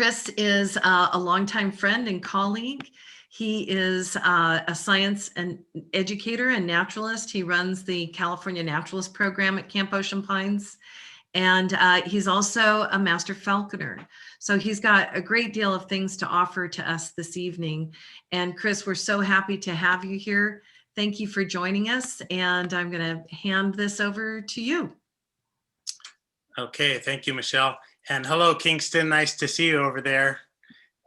Chris is a longtime friend and colleague. He is a science and educator and naturalist. He runs the California Naturalist Program at Camp Ocean Pines. And he's also a master falconer. So he's got a great deal of things to offer to us this evening. And Chris, we're so happy to have you here. Thank you for joining us. And I'm going to hand this over to you. Okay, thank you, Michelle. And hello, Kingston. Nice to see you over there.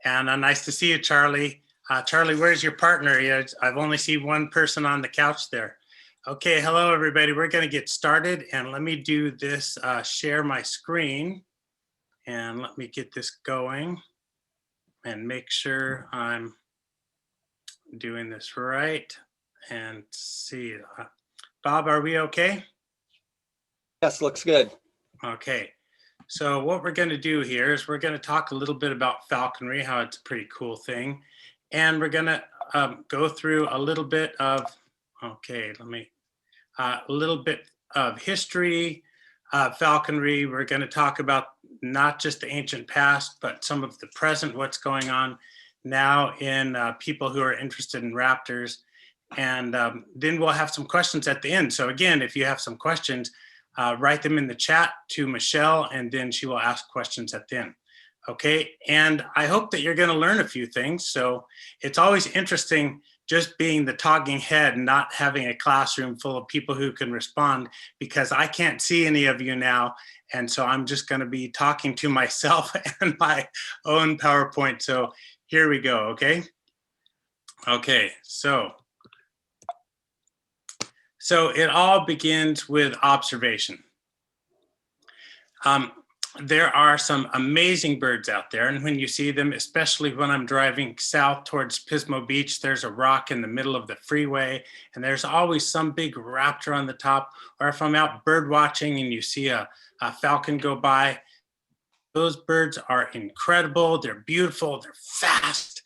And nice to see you, Charlie. Charlie, where's your partner? I've only seen one person on the couch there. Okay, hello, everybody. We're going to get started. And let me do this, share my screen. And let me get this going and make sure I'm doing this right. And see, Bob, are we okay? Yes, looks good. Okay, so what we're going to do here is we're going to talk a little bit about falconry, how it's a pretty cool thing. And we're going to go through a little bit of, a little bit of history, falconry. We're going to talk about not just the ancient past, but some of the present, what's going on now in people who are interested in raptors. And then we'll have some questions at the end. So again, if you have some questions, write them in the chat to Michelle, and then she will ask questions at the end. Okay, and I hope that you're going to learn a few things. So it's always interesting just being the talking head and not having a classroom full of people who can respond, because I can't see any of you now. And so I'm just going to be talking to myself and my own PowerPoint. So here we go, okay? Okay, so it all begins with observation. There are some amazing birds out there, and when you see them, especially when I'm driving south towards Pismo Beach, there's a rock in the middle of the freeway, and there's always some big raptor on the top. Or if I'm out bird watching and you see a falcon go by, those birds are incredible, they're beautiful, they're fast,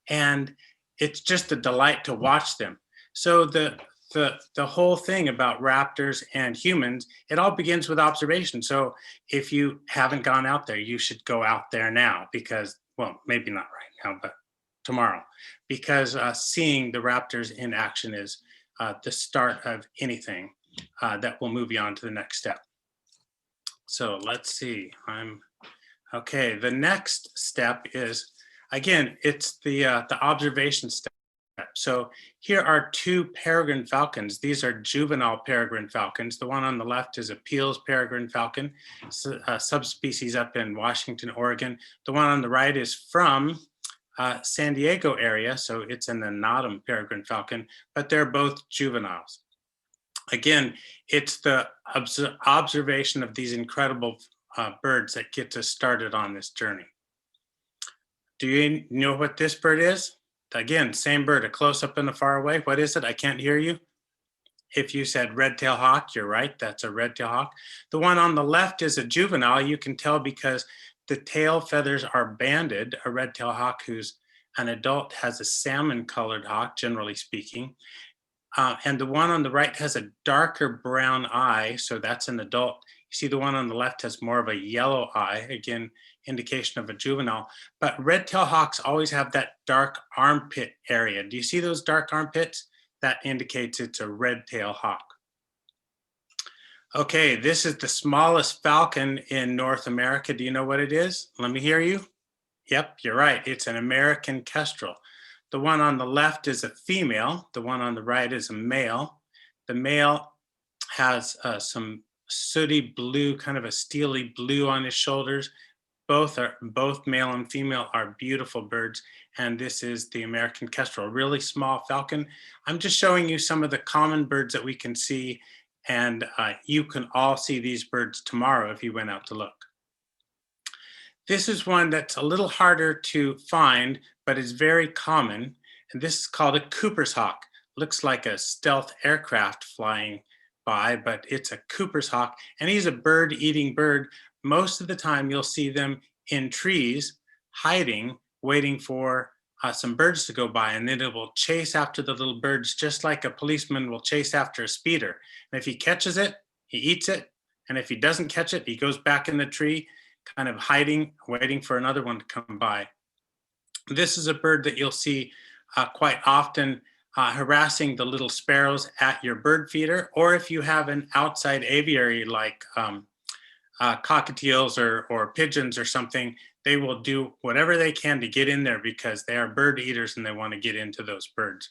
and it's just a delight to watch them. So the whole thing about raptors and humans, it all begins with observation. So if you haven't gone out there, you should go out there now, because, well, maybe not right now, but tomorrow, because seeing the raptors in action is the start of anything that will move you on to the next step. So let's see, okay, the next step is, again, it's the observation step. So here are two peregrine falcons. These are juvenile peregrine falcons. The one on the left is a Peale's peregrine falcon, a subspecies up in Washington, Oregon. The one on the right is from San Diego area, so it's an Anatum peregrine falcon, but they're both juveniles. Again, it's the observation of these incredible birds that gets us started on this journey. Do you know what this bird is? Again, same bird, a close-up and a far away. What is it? I can't hear you. If you said red-tailed hawk, you're right, that's a red-tailed hawk. The one on the left is a juvenile. You can tell because the tail feathers are banded. A red-tailed hawk who's an adult has a salmon-colored hawk, generally speaking. And the one on the right has a darker brown eye, so that's an adult. You see the one on the left has more of a yellow eye, again, indication of a juvenile. But red-tailed hawks always have that dark armpit area. Do you see those dark armpits? That indicates it's a red-tailed hawk. Okay, this is the smallest falcon in North America. Do you know what it is? Let me hear you. Yep, you're right. It's an American kestrel. The one on the left is a female. The one on the right is a male. The male has some sooty blue, kind of a steely blue on his shoulders. Both male and female are beautiful birds, and this is the American kestrel, a really small falcon. I'm just showing you some of the common birds that we can see, and you can all see these birds tomorrow if you went out to look. This is one that's a little harder to find, but is very common, and this is called a Cooper's hawk. Looks like a stealth aircraft flying by, but it's a Cooper's hawk, and he's a bird-eating bird. Most of the time you'll see them in trees, hiding, waiting for some birds to go by, and then it will chase after the little birds just like a policeman will chase after a speeder. And if he catches it, he eats it, and if he doesn't catch it, he goes back in the tree, kind of hiding, waiting for another one to come by. This is a bird that you'll see quite often harassing the little sparrows at your bird feeder, or if you have an outside aviary like cockatiels or pigeons or something, they will do whatever they can to get in there because they are bird eaters and they want to get into those birds.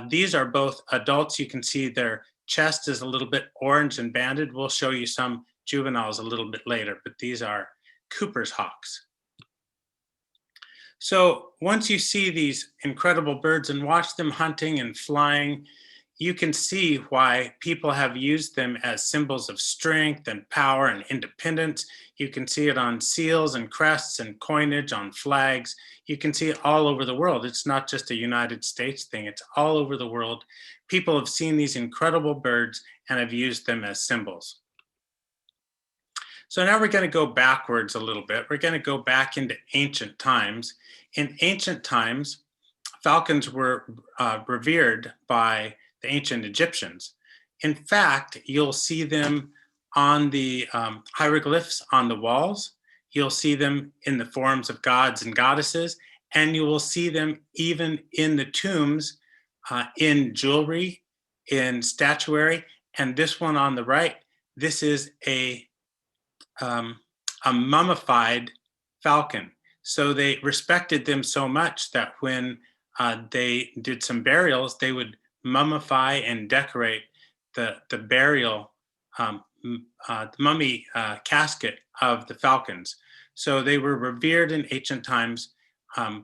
These are both adults. You can see their chest is a little bit orange and banded. We'll show you some juveniles a little bit later, but these are Cooper's hawks. So once you see these incredible birds and watch them hunting and flying, you can see why people have used them as symbols of strength and power and independence. You can see it on seals and crests and coinage on flags. You can see it all over the world. It's not just a United States thing, it's all over the world. People have seen these incredible birds and have used them as symbols. So now we're going to go backwards a little bit. We're going to go back into ancient times. In ancient times, falcons were revered by the ancient Egyptians. In fact, you'll see them on the hieroglyphs on the walls. You'll see them in the forms of gods and goddesses, and you will see them even in the tombs, in jewelry, in statuary. And this one on the right, this is a mummified falcon. So they respected them so much that when they did some burials, they would mummify and decorate the burial mummy casket of the falcons. So they were revered in ancient times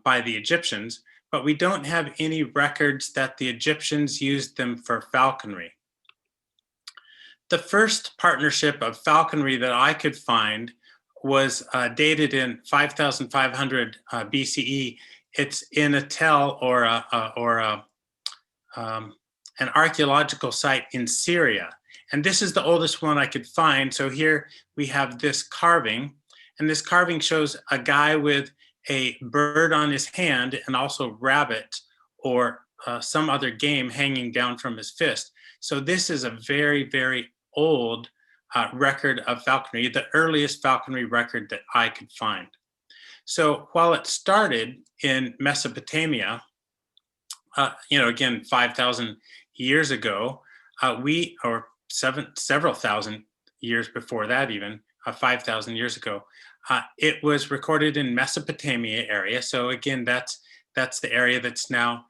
by the Egyptians, but we don't have any records that the Egyptians used them for falconry. The first partnership of falconry that I could find was dated in 5,500 BCE. It's in a tell or an archaeological site in Syria. And this is the oldest one I could find. So here we have this carving, and this carving shows a guy with a bird on his hand and also rabbit or some other game hanging down from his fist. So this is a very, very old record of falconry, the earliest falconry record that I could find. So while it started in Mesopotamia, again, 5,000 years ago, several thousand years before that even, 5,000 years ago, it was recorded in Mesopotamia area. So again, that's the area that's now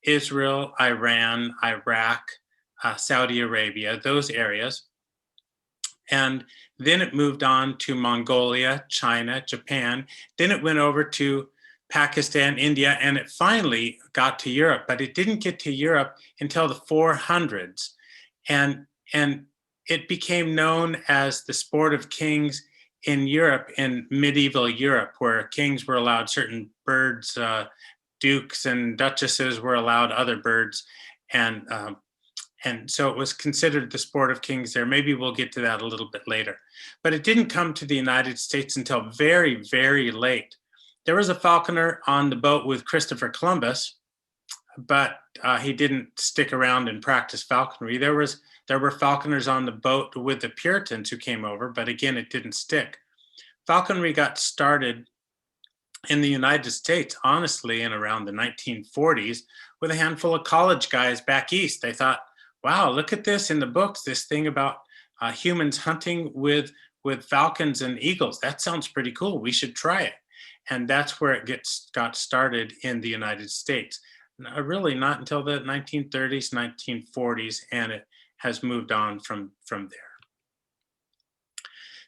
Israel, Iran, Iraq, Saudi Arabia, those areas. And then it moved on to Mongolia, China, Japan. Then it went over to Pakistan, India, and it finally got to Europe, but it didn't get to Europe until the 400s. And it became known as the sport of kings in Europe, in medieval Europe, where kings were allowed certain birds, dukes and duchesses were allowed other birds. And so it was considered the sport of kings there. Maybe we'll get to that a little bit later. But it didn't come to the United States until very, very late. There was a falconer on the boat with Christopher Columbus, but he didn't stick around and practice falconry. There were falconers on the boat with the Puritans who came over, but again, it didn't stick. Falconry got started in the United States, honestly, in around the 1940s with a handful of college guys back east. They thought, wow, look at this in the books, this thing about humans hunting with falcons and eagles. That sounds pretty cool. We should try it. And that's where it got started in the United States. Really not until the 1930s, 1940s, and it has moved on from there.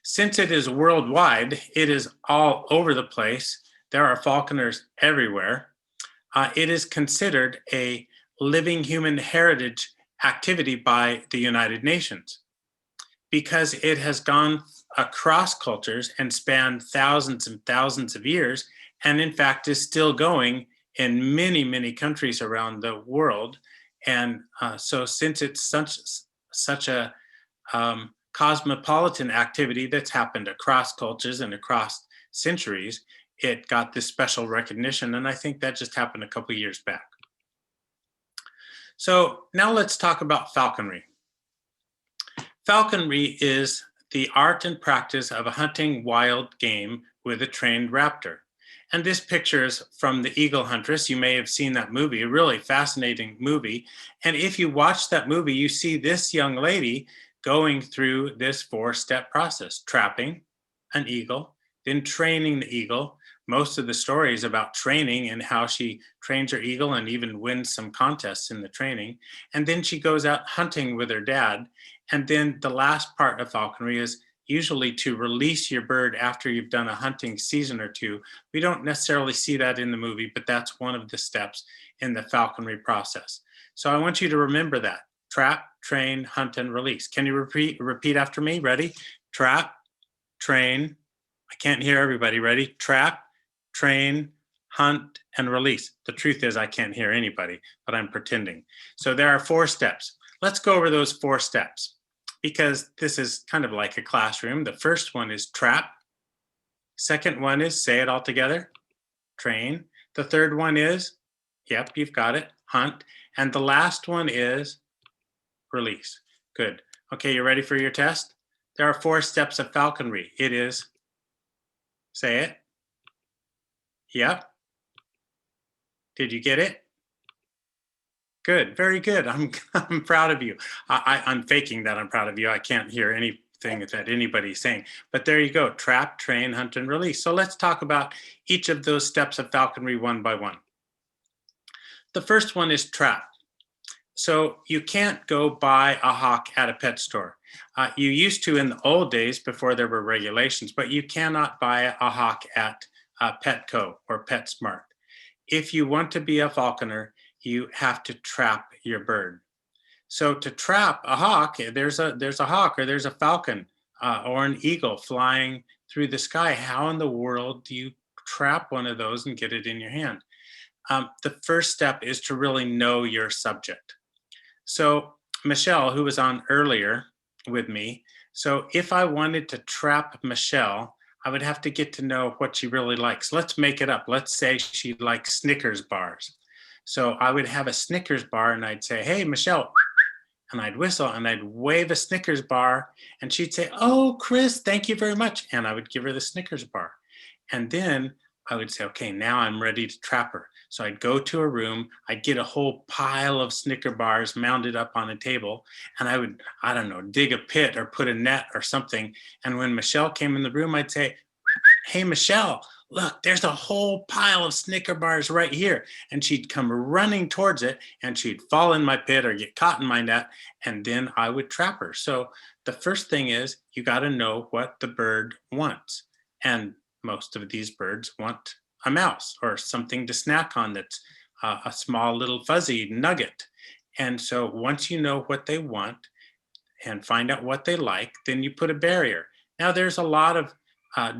Since it is worldwide, it is all over the place. There are falconers everywhere. It is considered a living human heritage activity by the United Nations because it has gone across cultures and spanned thousands and thousands of years, and in fact is still going in many, many countries around the world. And so since it's such a cosmopolitan activity that's happened across cultures and across centuries, it got this special recognition. And I think that just happened a couple of years back. So now let's talk about falconry. Falconry is the art and practice of hunting wild game with a trained raptor. And this picture is from The Eagle Huntress. You may have seen that movie, a really fascinating movie. And if you watch that movie, you see this young lady going through this 4-step process: trapping an eagle, then training the eagle. Most of the story is about training and how she trains her eagle and even wins some contests in the training. And then she goes out hunting with her dad. And then the last part of falconry is usually to release your bird after you've done a hunting season or two. We don't necessarily see that in the movie, but that's one of the steps in the falconry process. So I want you to remember that: trap, train, hunt, and release. Can you repeat after me? Ready? Trap, train. I can't hear everybody. Ready? Trap, train, hunt, and release. The truth is I can't hear anybody, but I'm pretending. So there are 4 steps. Let's go over those 4 steps, because this is kind of like a classroom. The first one is trap. Second one is, say it all together, train. The third one is, yep, you've got it, hunt. And the last one is release. Good. Okay, you ready for your test? There are 4 steps of falconry. It is, say it. Yep. Did you get it? Good, very good. I'm proud of you. I'm faking that I'm proud of you. I can't hear anything that anybody's saying, but there you go: trap, train, hunt, and release. So let's talk about each of those steps of falconry one by one. The first one is trap. So you can't go buy a hawk at a pet store. You used to in the old days before there were regulations, but you cannot buy a hawk at Petco or PetSmart. If you want to be a falconer, you have to trap your bird. So to trap a hawk, there's a hawk or there's a falcon or an eagle flying through the sky. How in the world do you trap one of those and get it in your hand? The first step is to really know your subject. So Michelle, who was on earlier with me, so if I wanted to trap Michelle, I would have to get to know what she really likes. Let's make it up. Let's say she likes Snickers bars. So I would have a Snickers bar and I'd say, hey, Michelle, and I'd whistle and I'd wave a Snickers bar and she'd say, oh, Chris, thank you very much. And I would give her the Snickers bar. And then I would say, okay, now I'm ready to trap her. So I'd go to a room, I'd get a whole pile of Snicker bars mounted up on a table, and I would, I don't know, dig a pit or put a net or something. And when Michelle came in the room, I'd say, hey, Michelle, look, there's a whole pile of Snicker bars right here. And she'd come running towards it and she'd fall in my pit or get caught in my net, and then I would trap her. So the first thing is you got to know what the bird wants. And most of these birds want a mouse or something to snack on that's a small little fuzzy nugget. And so once you know what they want and find out what they like, then you put a barrier. Now there's a lot of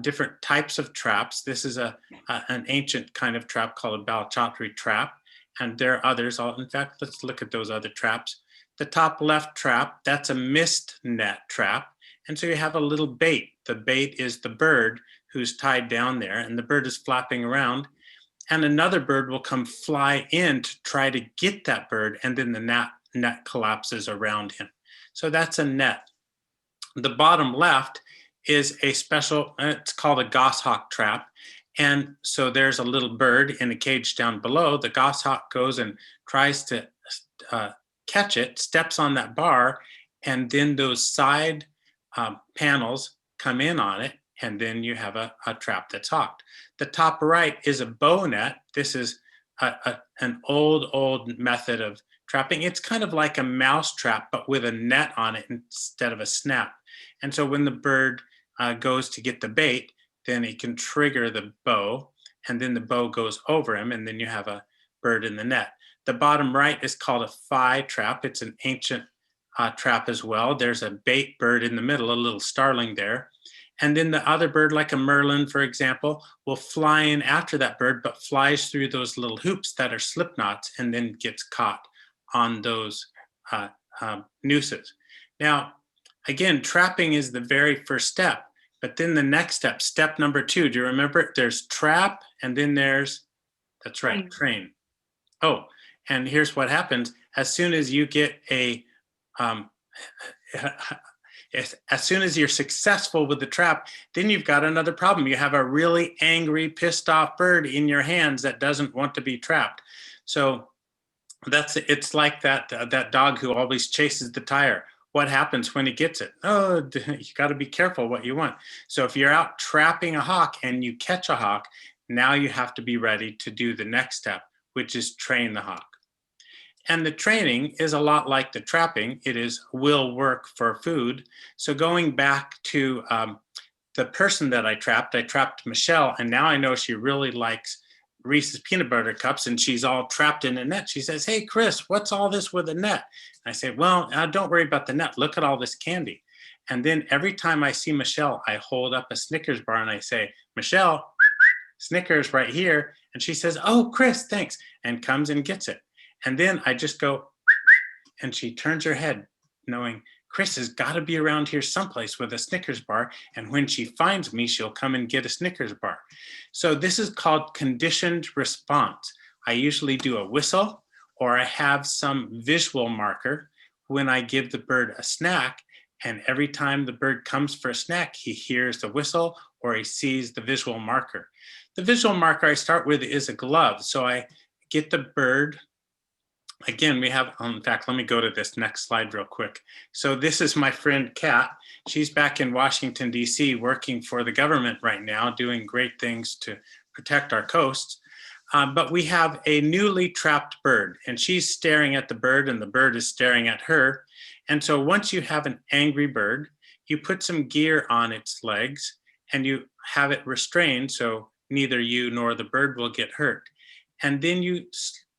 different types of traps. This is an ancient kind of trap called a balchatri trap. And there are others. In fact, let's look at those other traps. The top left trap, that's a mist net trap. And so you have a little bait. The bait is the bird who's tied down there, and the bird is flapping around, and another bird will come fly in to try to get that bird, and then the net collapses around him. So that's a net. The bottom left is a special, it's called a goshawk trap. And so there's a little bird in a cage down below. The goshawk goes and tries to catch it, steps on that bar, and then those side panels come in on it, and then you have a trap that's hawked. The top right is a bow net. This is an old method of trapping. It's kind of like a mouse trap, but with a net on it instead of a snap. And so when the bird goes to get the bait, then he can trigger the bow, and then the bow goes over him, and then you have a bird in the net. The bottom right is called a phi trap. It's an ancient trap as well. There's a bait bird in the middle, a little starling there. And then the other bird, like a merlin, for example, will fly in after that bird, but flies through those little hoops that are slip knots and then gets caught on those nooses. Now, again, trapping is the very first step, but then the next step, step number 2, do you remember? There's trap, and then there's, that's right, train. Oh, and here's what happens. As soon as you get a, As soon as you're successful with the trap, then you've got another problem. You have a really angry, pissed off bird in your hands that doesn't want to be trapped. So it's like that dog who always chases the tire. What happens when he gets it? Oh, you got to be careful what you want. So if you're out trapping a hawk and you catch a hawk, now you have to be ready to do the next step, which is train the hawk. And the training is a lot like the trapping. It is will work for food. So going back to the person that I trapped Michelle, and now I know she really likes Reese's peanut butter cups, and she's all trapped in a net. She says, "Hey, Chris, what's all this with a net?" And I say, "Well, don't worry about the net. Look at all this candy." And then every time I see Michelle, I hold up a Snickers bar and I say, "Michelle, Snickers right here." And she says, "Oh, Chris, thanks," and comes and gets it. And then I just go, and she turns her head knowing Chris has got to be around here someplace with a Snickers bar. And when she finds me, she'll come and get a Snickers bar. So this is called conditioned response. I usually do a whistle, or I have some visual marker when I give the bird a snack. And every time the bird comes for a snack, he hears the whistle or he sees the visual marker. The visual marker I start with is a glove. So I get the bird. Again, we have, in fact, let me go to this next slide real quick. So this is my friend Kat. She's back in Washington, D.C., working for the government right now, doing great things to protect our coasts. But we have a newly trapped bird, and she's staring at the bird, and the bird is staring at her. And so once you have an angry bird, you put some gear on its legs, and you have it restrained so neither you nor the bird will get hurt. And then you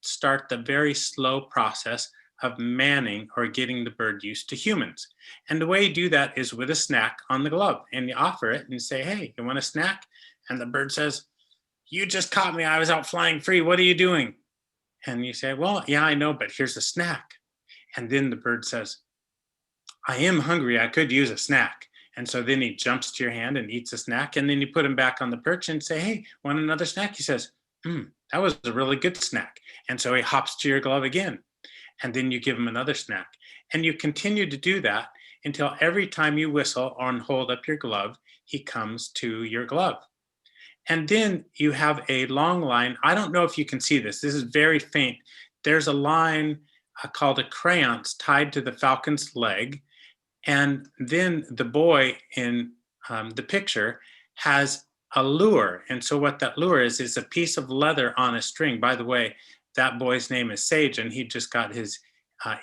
start the very slow process of manning or getting the bird used to humans. And the way you do that is with a snack on the glove, and you offer it and you say, "Hey, you want a snack?" And the bird says, "You just caught me. I was out flying free. What are you doing?" And you say, "Well, yeah, I know, but here's a snack." And then the bird says, "I am hungry. I could use a snack." And so then he jumps to your hand and eats a snack. And then you put him back on the perch and say, "Hey, want another snack?" He says, "That was a really good snack." And so he hops to your glove again. And then you give him another snack. And you continue to do that until every time you whistle or hold up your glove, he comes to your glove. And then you have a long line. I don't know if you can see this. This is very faint. There's a line called a crayons tied to the falcon's leg. And then the boy in the picture has a lure. And so what that lure is a piece of leather on a string. By the way, that boy's name is Sage, and he just got his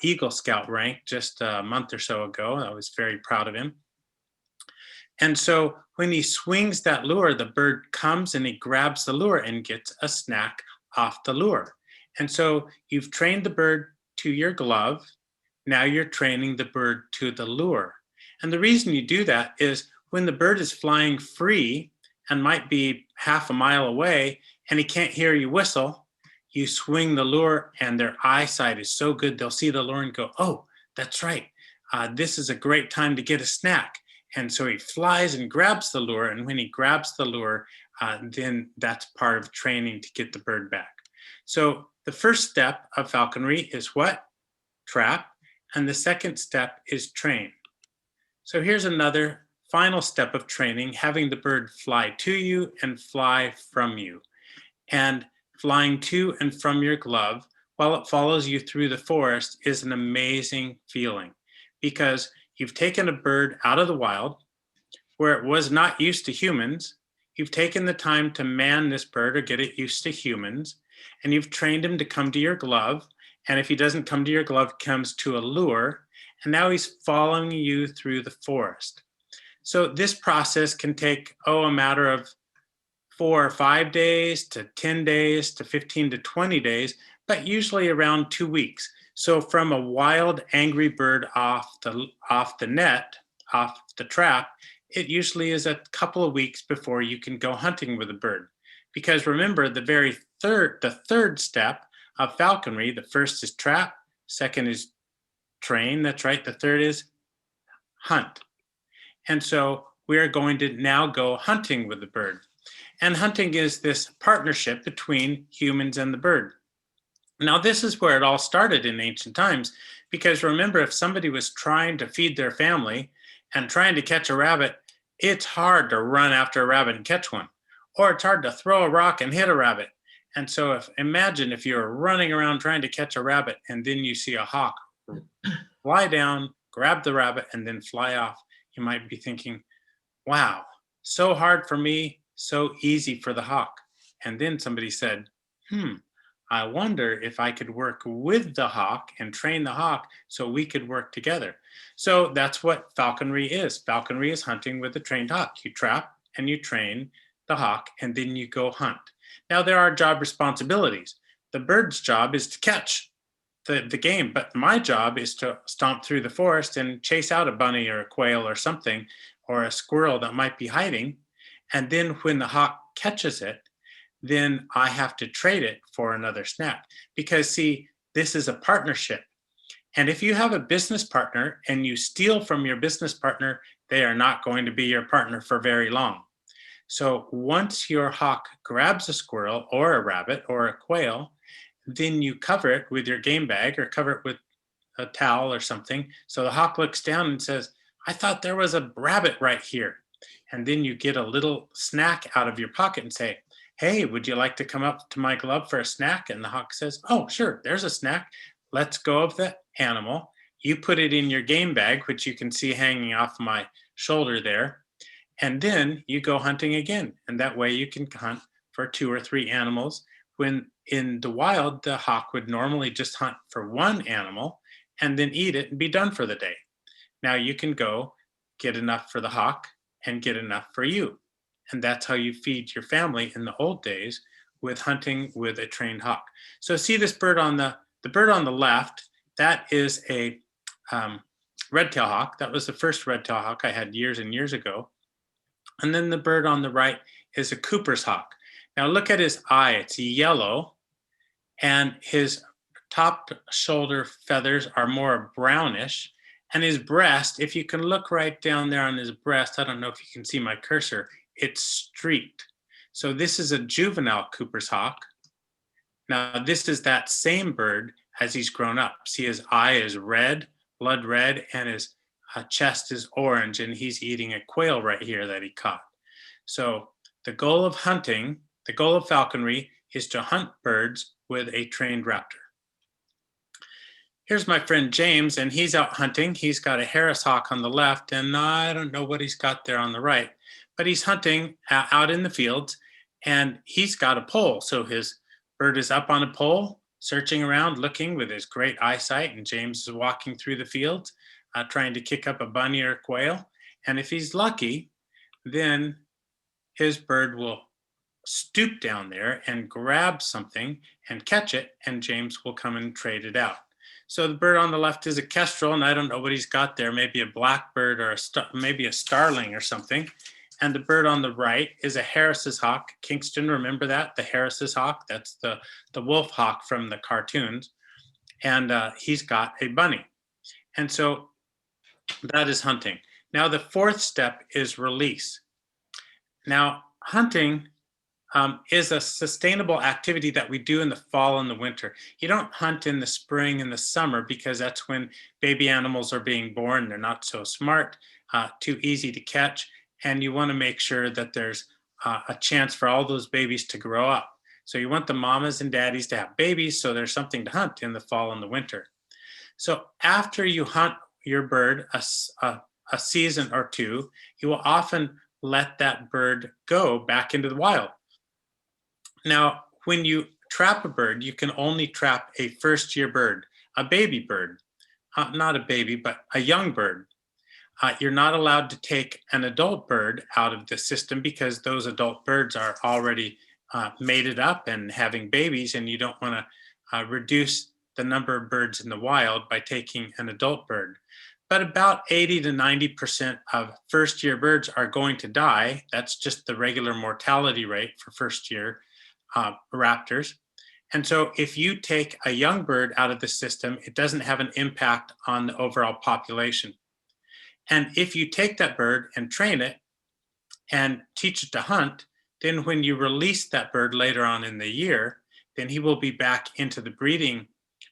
Eagle Scout rank just a month or so ago. I was very proud of him. And so when he swings that lure, the bird comes and he grabs the lure and gets a snack off the lure. And so you've trained the bird to your glove. Now you're training the bird to the lure. And the reason you do that is when the bird is flying free and might be half a mile away and he can't hear you whistle, you swing the lure and their eyesight is so good, they'll see the lure and go, "Oh, that's right. This is a great time to get a snack." And so he flies and grabs the lure. And when he grabs the lure, then that's part of training to get the bird back. So the first step of falconry is what? Trap. And the second step is train. So here's another final step of training, having the bird fly to you and fly from you. And flying to and from your glove while it follows you through the forest is an amazing feeling, because you've taken a bird out of the wild where it was not used to humans. You've taken the time to man this bird or get it used to humans, and you've trained him to come to your glove. And if he doesn't come to your glove, he comes to a lure, and now he's following you through the forest. So this process can take, a matter of 4 or 5 days to 10 days to 15 to 20 days, but usually around 2 weeks. So from a wild, angry bird off the net, off the trap, it usually is a couple of weeks before you can go hunting with a bird. Because remember, the third step of falconry, the first is trap, second is train, that's right, the third is hunt. And so we are going to now go hunting with the bird. And hunting is this partnership between humans and the bird. Now, this is where it all started in ancient times, because remember, if somebody was trying to feed their family And trying to catch a rabbit, it's hard to run after a rabbit and catch one, or it's hard to throw a rock and hit a rabbit. And so imagine if you're running around trying to catch a rabbit and then you see a hawk fly down, grab the rabbit, and then fly off. You might be thinking, wow, so hard for me, so easy for the hawk. And then somebody said, I wonder if I could work with the hawk and train the hawk so we could work together. So that's what falconry is. Falconry is hunting with a trained hawk. You trap and you train the hawk, and then you go hunt. Now, there are job responsibilities. The bird's job is to catch the game, but my job is to stomp through the forest and chase out a bunny or a quail or something, or a squirrel that might be hiding. And then when the hawk catches it, then I have to trade it for another snack. Because see, this is a partnership. And if you have a business partner and you steal from your business partner, they are not going to be your partner for very long. So once your hawk grabs a squirrel or a rabbit or a quail, then you cover it with your game bag or cover it with a towel or something. So the hawk looks down and says, I thought there was a rabbit right here. And then you get a little snack out of your pocket and say, hey, would you like to come up to my glove for a snack? And the hawk says, oh, sure, there's a snack. Let's go of the animal. You put it in your game bag, which you can see hanging off my shoulder there. And then you go hunting again. And that way you can hunt for 2 or 3 animals. When in the wild, the hawk would normally just hunt for one animal and then eat it and be done for the day. Now you can go get enough for the hawk and get enough for you. And that's how you feed your family in the old days, with hunting with a trained hawk. So see this bird on the bird on the left, that is a red-tailed hawk. That was the first red-tailed hawk I had years and years ago. And then the bird on the right is a Cooper's hawk. Now look at his eye, it's yellow, and his top shoulder feathers are more brownish. And his breast, if you can look right down there on his breast, I don't know if you can see my cursor, it's streaked. So this is a juvenile Cooper's hawk. Now this is that same bird as he's grown up. See, his eye is red, blood red, and his chest is orange, and he's eating a quail right here that he caught. So the goal of hunting, the goal of falconry, is to hunt birds with a trained raptor. Here's my friend James, and he's out hunting. He's got a Harris hawk on the left, and I don't know what he's got there on the right, but he's hunting out in the fields, and he's got a pole. So his bird is up on a pole, searching around, looking with his great eyesight, and James is walking through the fields, trying to kick up a bunny or a quail. And if he's lucky, then his bird will stoop down there and grab something and catch it, and James will come and trade it out. So the bird on the left is a kestrel, and I don't know what he's got there, maybe a blackbird or maybe a starling or something. And the bird on the right is a Harris's hawk. Kingston, remember that? The Harris's hawk, that's the wolf hawk from the cartoons. And he's got a bunny. And so that is hunting. Now the fourth step is release. Now hunting is a sustainable activity that we do in the fall and the winter. You don't hunt in the spring and the summer because that's when baby animals are being born. They're not so smart, too easy to catch. And you want to make sure that there's a chance for all those babies to grow up. So you want the mamas and daddies to have babies so there's something to hunt in the fall and the winter. So after you hunt your bird a season or two, you will often let that bird go back into the wild. Now, when you trap a bird, you can only trap a first-year bird, a baby bird, not a baby, but a young bird. You're not allowed to take an adult bird out of the system because those adult birds are already mated up and having babies, and you don't want to reduce the number of birds in the wild by taking an adult bird. But about 80 to 90% of first-year birds are going to die. That's just the regular mortality rate for first-year raptors. And so if you take a young bird out of the system, it doesn't have an impact on the overall population. And if you take that bird and train it and teach it to hunt, then when you release that bird later on in the year, then he will be back into the breeding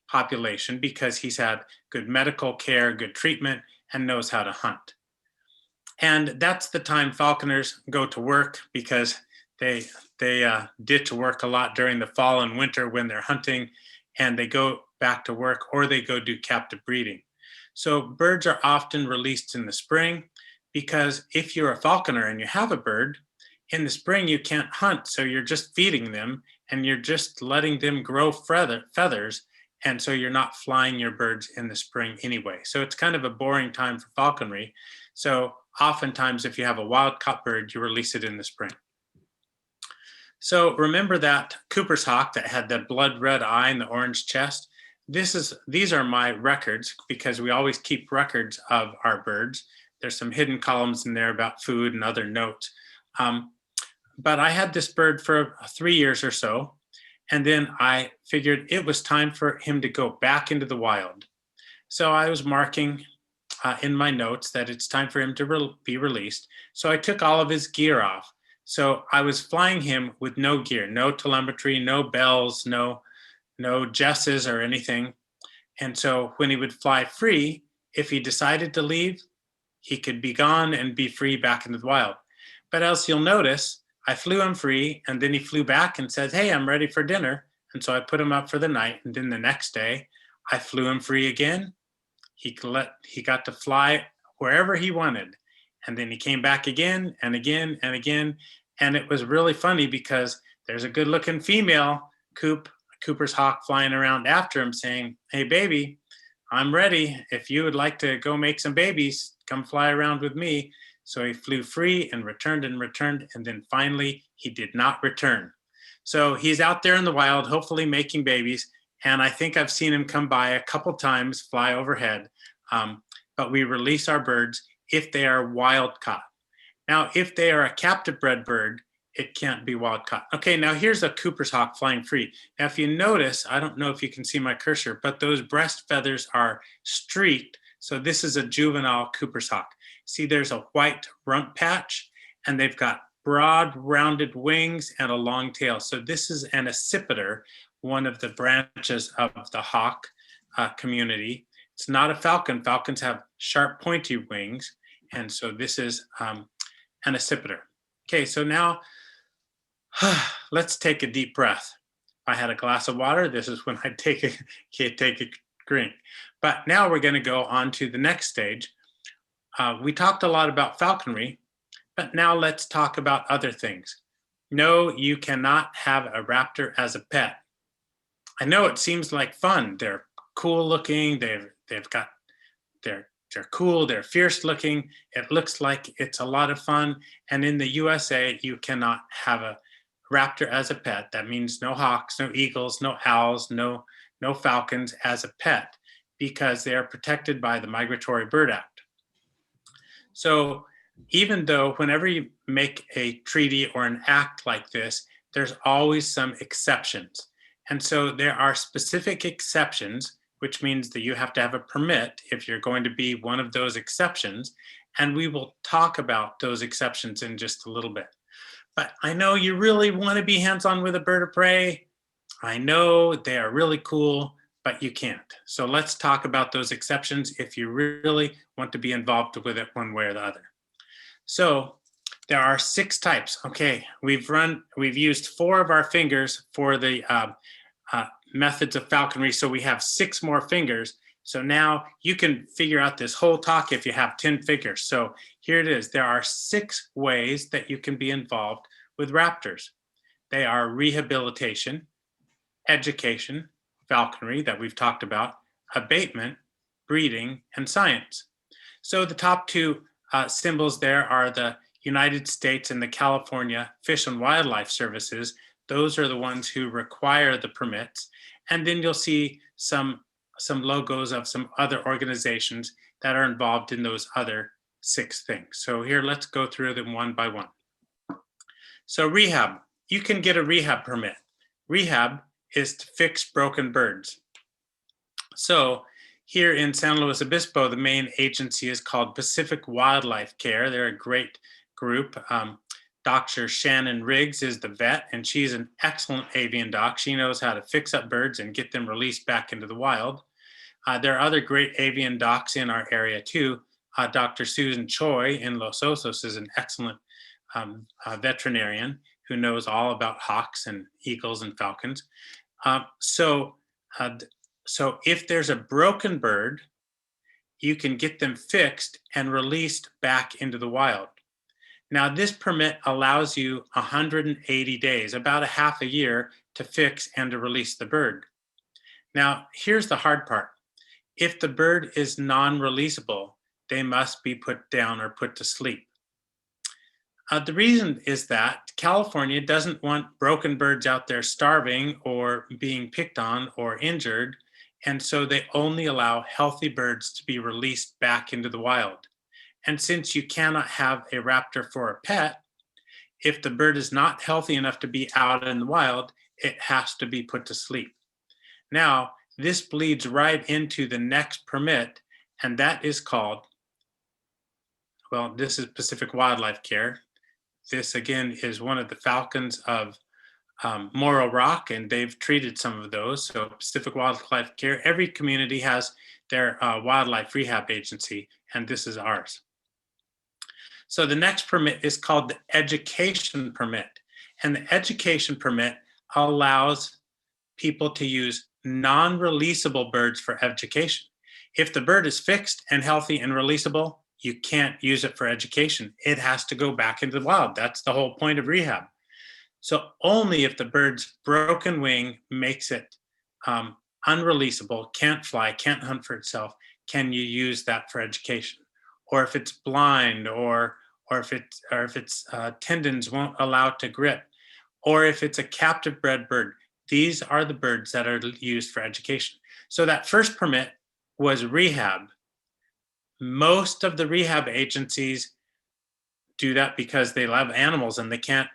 population because he's had good medical care, good treatment, and knows how to hunt. And that's the time falconers go to work, because they ditch work a lot during the fall and winter when they're hunting, and they go back to work, or they go do captive breeding. So birds are often released in the spring, because if you're a falconer and you have a bird, in the spring you can't hunt, so you're just feeding them and you're just letting them grow feathers, and so you're not flying your birds in the spring anyway. So it's kind of a boring time for falconry. So oftentimes if you have a wild caught bird, you release it in the spring. So remember that Cooper's hawk that had the blood red eye and the orange chest? These are my records, because we always keep records of our birds. There's some hidden columns in there about food and other notes. But I had this bird for 3 years or so, and then I figured it was time for him to go back into the wild. So I was marking in my notes that it's time for him to be released. So I took all of his gear off. So I was flying him with no gear, no telemetry, no bells, no jesses or anything. And so when he would fly free, if he decided to leave, he could be gone and be free back into the wild. But as you'll notice, I flew him free, and then he flew back and said, "Hey, I'm ready for dinner." And so I put him up for the night. And then the next day, I flew him free again. He got to fly wherever he wanted. And then he came back again and again and again. And it was really funny, because there's a good looking female Cooper's hawk flying around after him saying, "Hey, baby, I'm ready. If you would like to go make some babies, come fly around with me." So he flew free and returned, and then finally he did not return. So he's out there in the wild, hopefully making babies. And I think I've seen him come by a couple times, fly overhead. But we release our birds if they are wild caught. Now, if they are a captive bred bird, it can't be wild caught. Okay, now here's a Cooper's hawk flying free. Now, if you notice, I don't know if you can see my cursor, but those breast feathers are streaked. So this is a juvenile Cooper's hawk. See, there's a white rump patch, and they've got broad rounded wings and a long tail. So this is an accipiter, one of the branches of the hawk community. It's not a falcon. Falcons have sharp pointy wings. And so this is an accipiter. Okay, so now let's take a deep breath. If I had a glass of water, this is when I'd take a drink. But now we're going to go on to the next stage. We talked a lot about falconry, but now let's talk about other things. No, you cannot have a raptor as a pet. I know it seems like fun. They're cool looking. They're cool. They're fierce looking. It looks like it's a lot of fun. And in the USA, you cannot have a raptor as a pet. That means no hawks, no eagles, no owls, no falcons as a pet, because they are protected by the Migratory Bird Act. So even though whenever you make a treaty or an act like this, there's always some exceptions. And so there are specific exceptions, which means that you have to have a permit if you're going to be one of those exceptions. And we will talk about those exceptions in just a little bit. But I know you really want to be hands-on with a bird of prey. I know they are really cool, but you can't. So let's talk about those exceptions if you really want to be involved with it one way or the other. So there are 6 types. Okay, we've used 4 of our fingers for the methods of falconry, so we have 6 more fingers. So now you can figure out this whole talk if you have 10 fingers. So here it is. There are 6 ways that you can be involved with raptors. They are rehabilitation, education, falconry that we've talked about, abatement, breeding, and science. So the top 2 symbols there are the United States and the California Fish and Wildlife Services. Those are the ones who require the permits. And then you'll see some logos of some other organizations that are involved in those other 6 things. So here, let's go through them one by one. So rehab, you can get a rehab permit. Rehab is to fix broken birds. So here in San Luis Obispo, the main agency is called Pacific Wildlife Care. They're a great group. Dr. Shannon Riggs is the vet, and she's an excellent avian doc. She knows how to fix up birds and get them released back into the wild. There are other great avian docs in our area too. Dr. Susan Choi in Los Osos is an excellent veterinarian who knows all about hawks and eagles and falcons. So if there's a broken bird, you can get them fixed and released back into the wild. Now, this permit allows you 180 days, about a half a year, to fix and to release the bird. Now, here's the hard part. If the bird is non-releasable, they must be put down or put to sleep. The reason is that California doesn't want broken birds out there starving or being picked on or injured, and so they only allow healthy birds to be released back into the wild. And since you cannot have a raptor for a pet, if the bird is not healthy enough to be out in the wild, it has to be put to sleep. Now, this bleeds right into the next permit, and that is called, well, this is Pacific Wildlife Care. This, again, is one of the falcons of Morro Rock, and they've treated some of those. So Pacific Wildlife Care, every community has their wildlife rehab agency, and this is ours. So the next permit is called the education permit. And the education permit allows people to use non-releasable birds for education. If the bird is fixed and healthy and releasable, you can't use it for education. It has to go back into the wild. That's the whole point of rehab. So only if the bird's broken wing makes it unreleasable, can't fly, can't hunt for itself, can you use that for education. Or if it's blind, or if its tendons won't allow it to grip, or if it's a captive bred bird. These are the birds that are used for education. So that first permit was rehab. Most of the rehab agencies do that because they love animals and they can't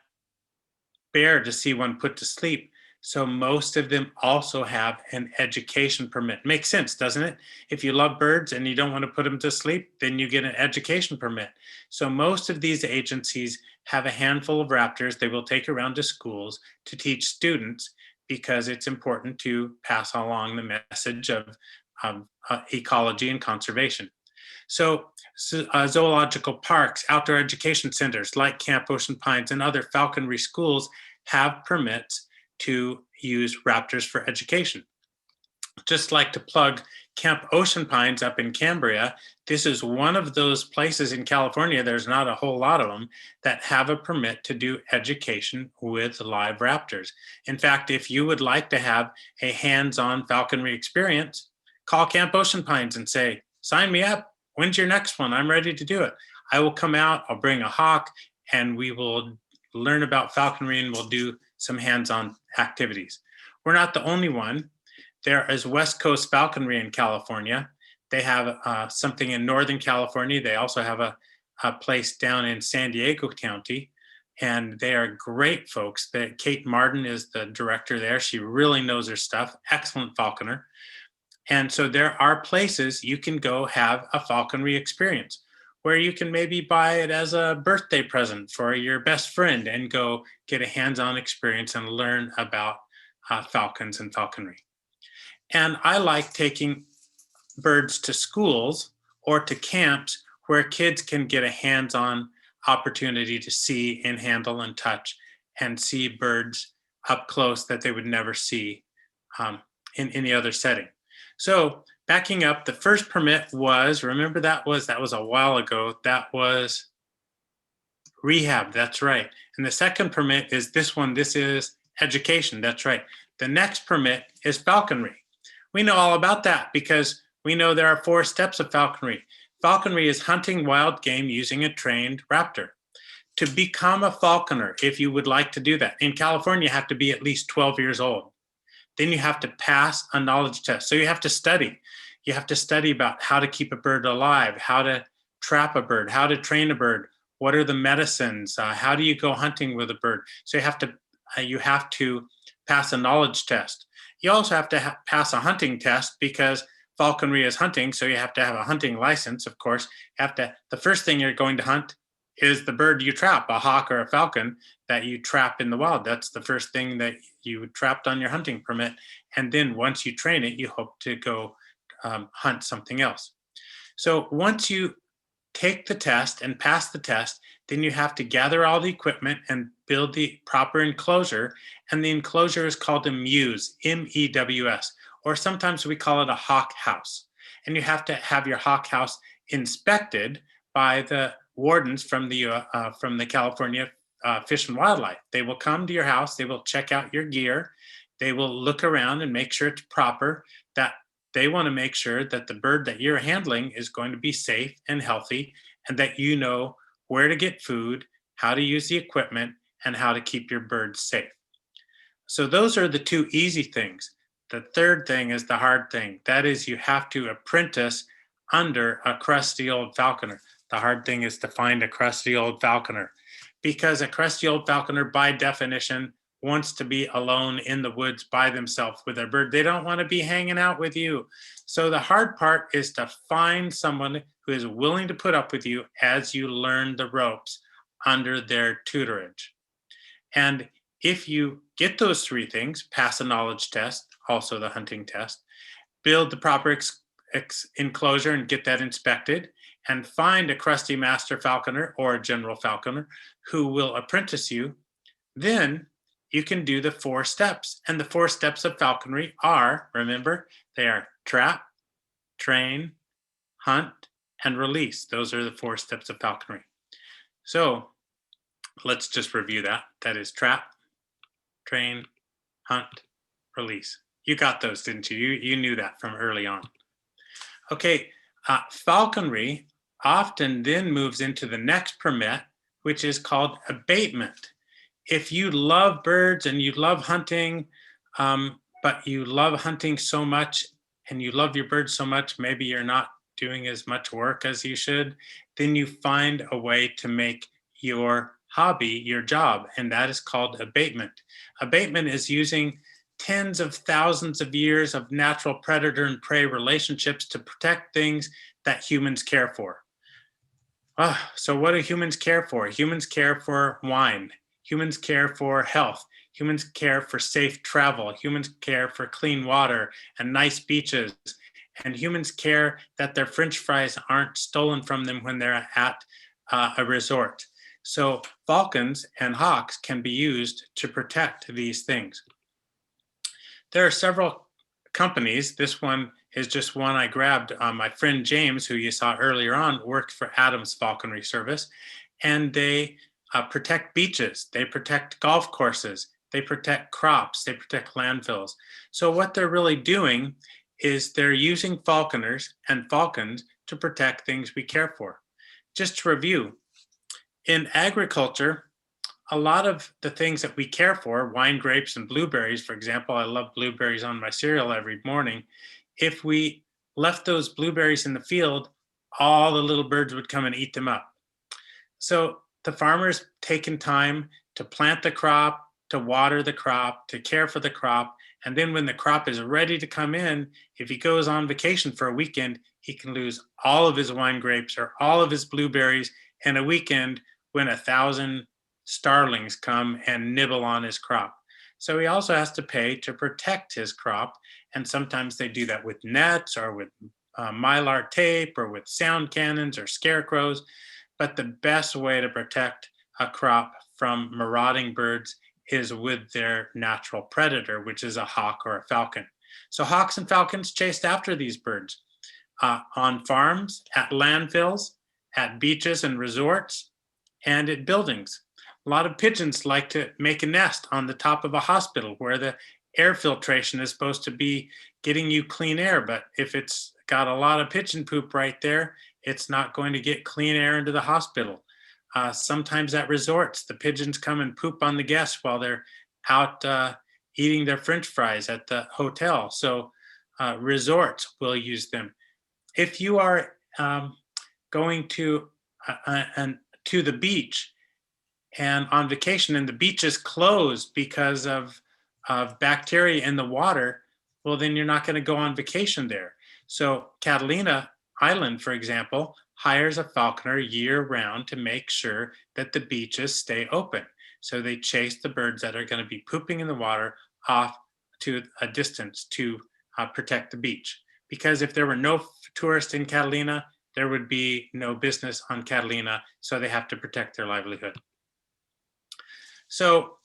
bear to see one put to sleep. So most of them also have an education permit. Makes sense, doesn't it? If you love birds and you don't want to put them to sleep, then you get an education permit. So most of these agencies have a handful of raptors they will take around to schools to teach students, because it's important to pass along the message of ecology and conservation. So zoological parks, outdoor education centers like Camp Ocean Pines and other falconry schools have permits to use raptors for education. Just like to plug Camp Ocean Pines up in Cambria, this is one of those places in California, there's not a whole lot of them, that have a permit to do education with live raptors. In fact, if you would like to have a hands-on falconry experience, call Camp Ocean Pines and say, sign me up. When's your next one? I'm ready to do it. I will come out, I'll bring a hawk, and we will learn about falconry and we'll do some hands-on activities. We're not the only one. There is West Coast Falconry in California. They have something in Northern California. They also have a place down in San Diego County, and they are great folks. Kate Martin is the director there. She really knows her stuff, excellent falconer. And so there are places you can go have a falconry experience where you can maybe buy it as a birthday present for your best friend and go get a hands-on experience and learn about falcons and falconry. And I like taking birds to schools or to camps where kids can get a hands-on opportunity to see and handle and touch and see birds up close that they would never see in any other setting. So backing up, the first permit was, remember that was a while ago, that was rehab, that's right. And the second permit is this one, this is education, that's right. The next permit is falconry. We know all about that because we know there are 4 steps of falconry. Falconry is hunting wild game using a trained raptor. To become a falconer, if you would like to do that, in California, you have to be at least 12 years old. Then you have to pass a knowledge test. So you have to study. You have to study about how to keep a bird alive, how to trap a bird, how to train a bird, what are the medicines, how do you go hunting with a bird. So you have to pass a knowledge test. You also have to pass a hunting test because falconry is hunting, so you have to have a hunting license, of course. The first thing you're going to hunt is the bird you trap, a hawk or a falcon that you trap in the wild. That's the first thing that you trapped on your hunting permit. And then once you train it, you hope to go hunt something else. So once you take the test and pass the test, then you have to gather all the equipment and build the proper enclosure. And the enclosure is called a mews, M-E-W-S, or sometimes we call it a hawk house. And you have to have your hawk house inspected by the wardens from the California Fish and Wildlife. They will come to your house, they will check out your gear, they will look around and make sure it's proper, that they want to make sure that the bird that you're handling is going to be safe and healthy, and that you know where to get food, how to use the equipment, and how to keep your birds safe. So those are the two easy things. The third thing is the hard thing. That is, you have to apprentice under a crusty old falconer. The hard thing is to find a crusty old falconer, because a crusty old falconer, by definition, wants to be alone in the woods by themselves with their bird. They don't want to be hanging out with you. So the hard part is to find someone who is willing to put up with you as you learn the ropes under their tutorage. And if you get those three things, pass a knowledge test, also the hunting test, build the proper enclosure and get that inspected, and find a crusty master falconer or a general falconer who will apprentice you, then you can do the 4 steps. And the 4 steps of falconry are, remember, they are trap, train, hunt, and release. Those are the 4 steps of falconry. So let's just review that. That is trap, train, hunt, release. You got those, didn't you? You knew that from early on. Okay, falconry often then moves into the next permit, which is called abatement. If you love birds and you love hunting, but you love hunting so much and you love your birds so much, maybe you're not doing as much work as you should, then you find a way to make your hobby your job, and that is called abatement. Abatement is using tens of thousands of years of natural predator and prey relationships to protect things that humans care for. So what do humans care for? Humans care for wine. Humans care for health. Humans care for safe travel. Humans care for clean water and nice beaches. And humans care that their French fries aren't stolen from them when they're at a resort. So falcons and hawks can be used to protect these things. There are several companies. This one is just one I grabbed. My friend James, who you saw earlier on, worked for Adams Falconry Service, and they protect beaches, they protect golf courses, they protect crops, they protect landfills. So what they're really doing is they're using falconers and falcons to protect things we care for. Just to review, in agriculture, a lot of the things that we care for, wine grapes and blueberries, for example, I love blueberries on my cereal every morning. If we left those blueberries in the field, all the little birds would come and eat them up. So the farmer's taken time to plant the crop, to water the crop, to care for the crop. And then when the crop is ready to come in, if he goes on vacation for a weekend, he can lose all of his wine grapes or all of his blueberries in a weekend when 1,000 starlings come and nibble on his crop. So he also has to pay to protect his crop. And sometimes they do that with nets or with mylar tape or with sound cannons or scarecrows. But the best way to protect a crop from marauding birds is with their natural predator, which is a hawk or a falcon. So hawks and falcons chased after these birds on farms, at landfills, at beaches and resorts, and at buildings. A lot of pigeons like to make a nest on the top of a hospital where the air filtration is supposed to be getting you clean air. But if it's got a lot of pigeon poop right there, it's not going to get clean air into the hospital. Sometimes at resorts, the pigeons come and poop on the guests while they're out eating their French fries at the hotel. So resorts will use them. If you are going to the beach and on vacation and the beach is closed because of bacteria in the water, well, then you're not going to go on vacation there. So Catalina Island, for example, hires a falconer year round to make sure that the beaches stay open. So they chase the birds that are going to be pooping in the water off to a distance to protect the beach. Because if there were no tourists in Catalina, there would be no business on Catalina, so they have to protect their livelihood. So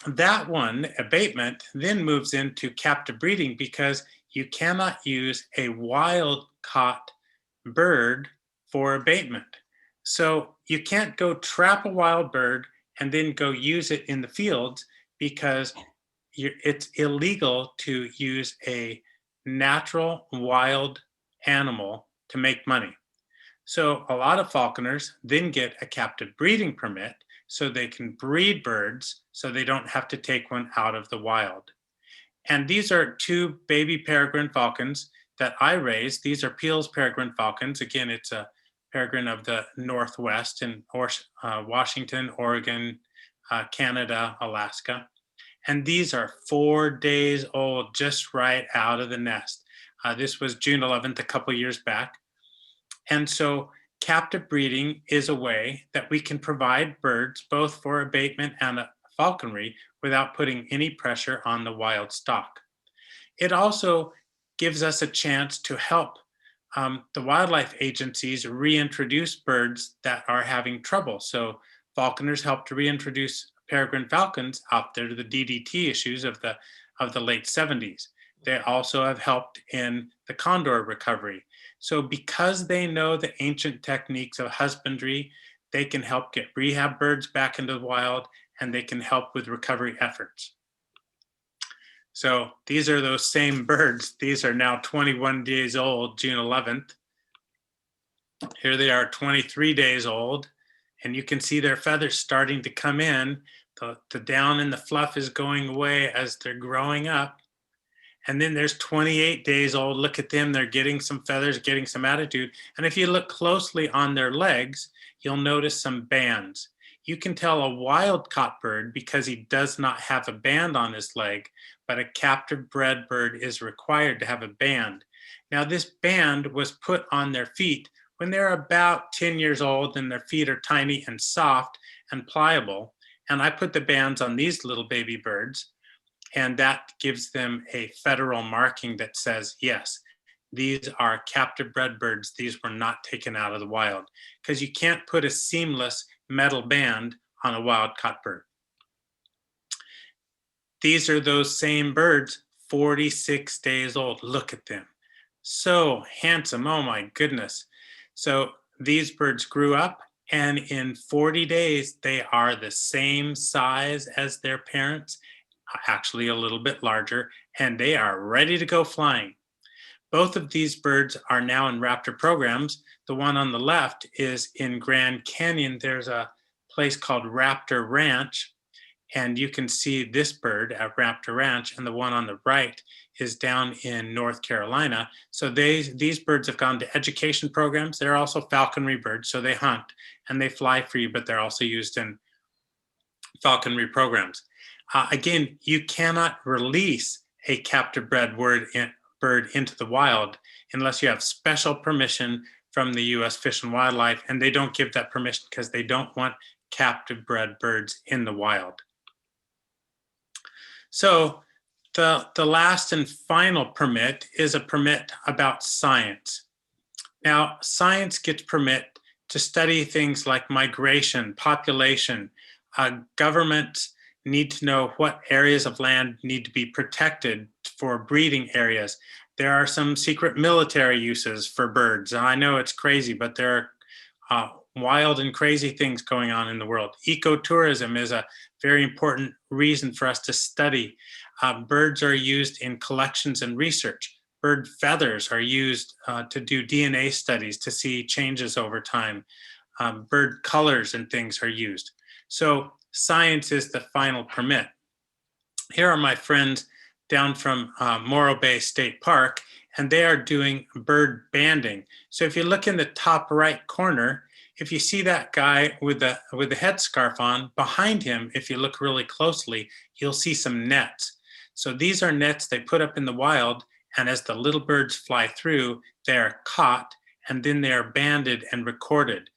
that one, abatement, then moves into captive breeding because you cannot use a wild caught bird for abatement. So you can't go trap a wild bird and then go use it in the fields because it's illegal to use a natural wild animal to make money. So a lot of falconers then get a captive breeding permit so they can breed birds so they don't have to take one out of the wild. And these are two baby peregrine falcons that I raised. These are Peale's peregrine falcons. Again, it's a peregrine of the Northwest in Washington, Oregon, Canada, Alaska. And these are 4 days old, just right out of the nest. This was June 11th, a couple years back. And so captive breeding is a way that we can provide birds both for abatement and falconry without putting any pressure on the wild stock. It also gives us a chance to help the wildlife agencies reintroduce birds that are having trouble. So falconers help to reintroduce peregrine falcons out there to the DDT issues of the late 70s. They also have helped in the condor recovery. So because they know the ancient techniques of husbandry, they can help get rehab birds back into the wild, and they can help with recovery efforts. So these are those same birds. These are now 21 days old, June 11th. Here they are 23 days old, and you can see their feathers starting to come in. The down and the fluff is going away as they're growing up. And then there's 28 days old. Look at them. They're getting some feathers, getting some attitude. And if you look closely on their legs, you'll notice some bands. You can tell a wild caught bird because he does not have a band on his leg, but a captive bred bird is required to have a band. Now, this band was put on their feet when they're about 10 years old and their feet are tiny and soft and pliable. And I put the bands on these little baby birds. And that gives them a federal marking that says, yes, these are captive bred birds. These were not taken out of the wild, because you can't put a seamless metal band on a wild caught bird. These are those same birds, 46 days old. Look at them. So handsome. Oh my goodness. So these birds grew up, and in 40 days, they are the same size as their parents, actually a little bit larger, and they are ready to go flying. Both of these birds are now in raptor programs. The one on the left is in Grand Canyon. There's a place called Raptor Ranch, and you can see this bird at Raptor Ranch, and the one on the right is down in North Carolina. So these birds have gone to education programs. They're also falconry birds, so they hunt and they fly free, but they're also used in falconry programs. Again, you cannot release a captive bred bird into the wild unless you have special permission from the U.S. Fish and Wildlife, and they don't give that permission because they don't want captive bred birds in the wild. So the last and final permit is a permit about science. Now, science gets permit to study things like migration, population. Governments need to know what areas of land need to be protected for breeding areas. There are some secret military uses for birds. I know it's crazy, but there are wild and crazy things going on in the world. Ecotourism is a very important reason for us to study. Birds are used in collections and research. Bird feathers are used to do DNA studies to see changes over time. Bird colors and things are used. So science is the final permit. Here are my friends down from Morro Bay State Park, and they are doing bird banding. So if you look in the top right corner, if you see that guy with the headscarf on, behind him, if you look really closely, you'll see some nets. So these are nets they put up in the wild, and as the little birds fly through, they are caught, and then they are banded and recorded.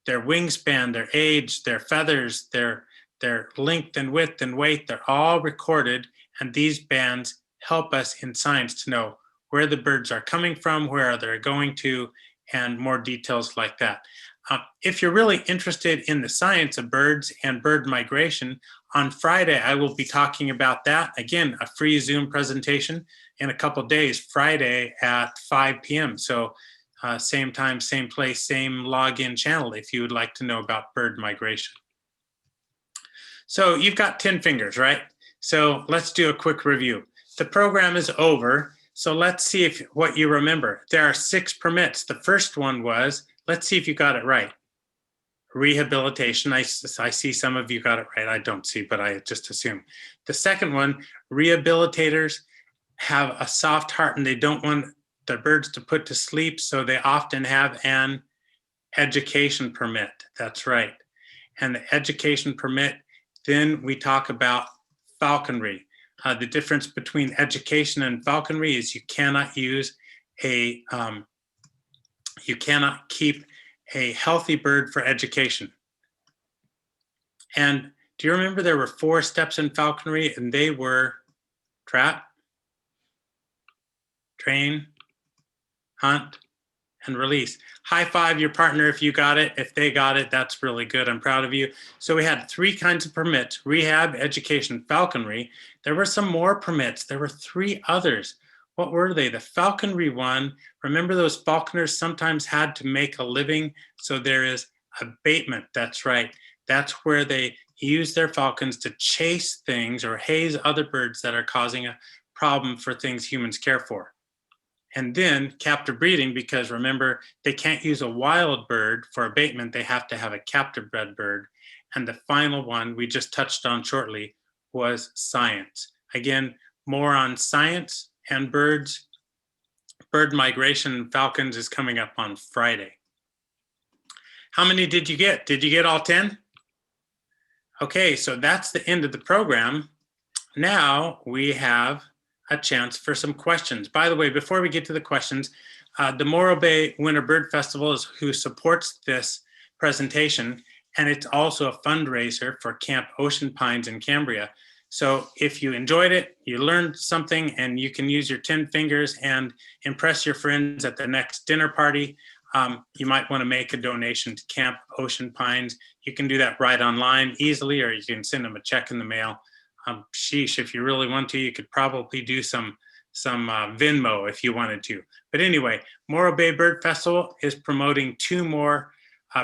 Their wingspan, their age, their feathers, their length and width and weight, they're all recorded, and these bands help us in science to know where the birds are coming from, where they're going to, and more details like that. If you're really interested in the science of birds and bird migration, on Friday, I will be talking about that. Again, a free Zoom presentation in a couple of days, Friday at 5 p.m. So same time, same place, same login channel if you would like to know about bird migration. So you've got 10 fingers, right? So let's do a quick review. The program is over. So let's see what you remember. There are 6 permits. The first one was, let's see if you got it right. Rehabilitation. I see some of you got it right. I don't see, but I just assume. The second one, rehabilitators have a soft heart and they don't want the birds to put to sleep, so they often have an education permit. That's right. And the education permit, then we talk about falconry. The difference between education and falconry is you cannot use you cannot keep a healthy bird for education. And do you remember there were 4 steps in falconry, and they were trap, train, hunt, and release. High five your partner if you got it. If they got it, that's really good. I'm proud of you. So we had 3 kinds of permits: rehab, education, falconry. There were some more permits. There were 3 others. What were they? The falconry one, remember those falconers sometimes had to make a living, so there is abatement. That's right. That's where they use their falcons to chase things or haze other birds that are causing a problem for things humans care for. And then captive breeding, because remember, they can't use a wild bird for abatement. They have to have a captive bred bird. And the final one we just touched on shortly was science. Again, more on science and birds. Bird migration and falcons is coming up on Friday. How many did you get? Did you get all 10? Okay, so that's the end of the program. Now we have a chance for some questions. By the way, before we get to the questions, the Morro Bay Winter Bird Festival is who supports this presentation, and it's also a fundraiser for Camp Ocean Pines in Cambria. So if you enjoyed it, you learned something, and you can use your 10 fingers and impress your friends at the next dinner party, you might want to make a donation to Camp Ocean Pines. You can do that right online easily, or you can send them a check in the mail. Sheesh, if you really want to, you could probably do some Venmo if you wanted to. But anyway, Morro Bay Bird Festival is promoting 2 more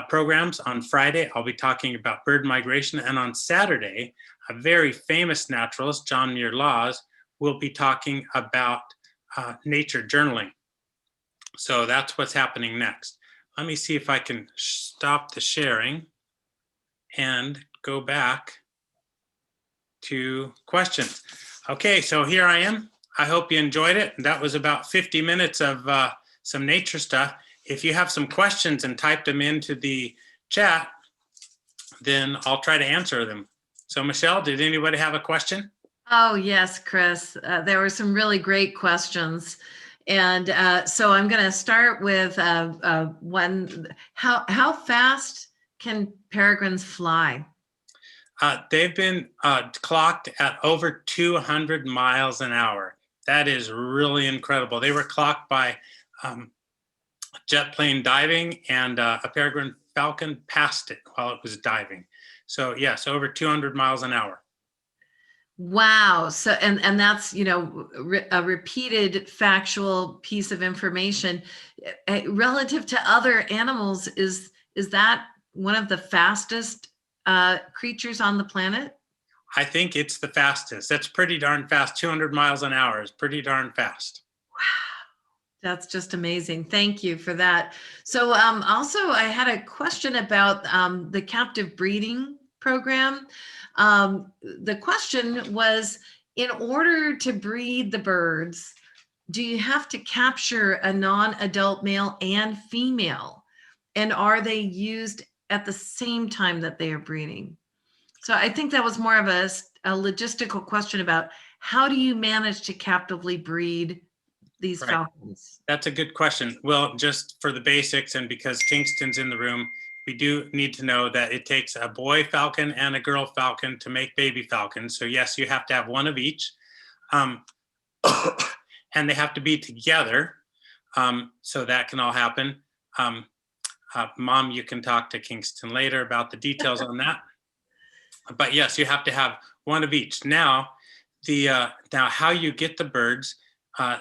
programs. On Friday, I'll be talking about bird migration. And on Saturday, a very famous naturalist, John Muir Laws, will be talking about nature journaling. So that's what's happening next. Let me see if I can stop the sharing and go back to questions. Okay, so here I am. I hope you enjoyed it. That was about 50 minutes of some nature stuff. If you have some questions and type them into the chat, then I'll try to answer them. So Michelle, did anybody have a question? Oh, yes, Chris. There were some really great questions. And so I'm going to start with one. How fast can peregrines fly? They've been clocked at over 200 miles an hour. That is really incredible. They were clocked by jet plane diving, and a peregrine falcon passed it while it was diving. So yes, over 200 miles an hour. Wow. So, and that's, a repeated factual piece of information. Relative to other animals, is that one of the fastest creatures on the planet? I think it's the fastest. That's pretty darn fast. 200 miles an hour is pretty darn fast. Wow. That's just amazing. Thank you for that. So also I had a question about the captive breeding program. The question was, in order to breed the birds, do you have to capture a non-adult male and female? And are they used at the same time that they are breeding? So I think that was more of a logistical question about how do you manage to captively breed these falcons? That's a good question. Well, just for the basics, and because Kingston's in the room, we do need to know that it takes a boy falcon and a girl falcon to make baby falcons. So yes, you have to have one of each. And they have to be together. So that can all happen. Mom, you can talk to Kingston later about the details on that. But yes, you have to have one of each. Now, now how you get the birds,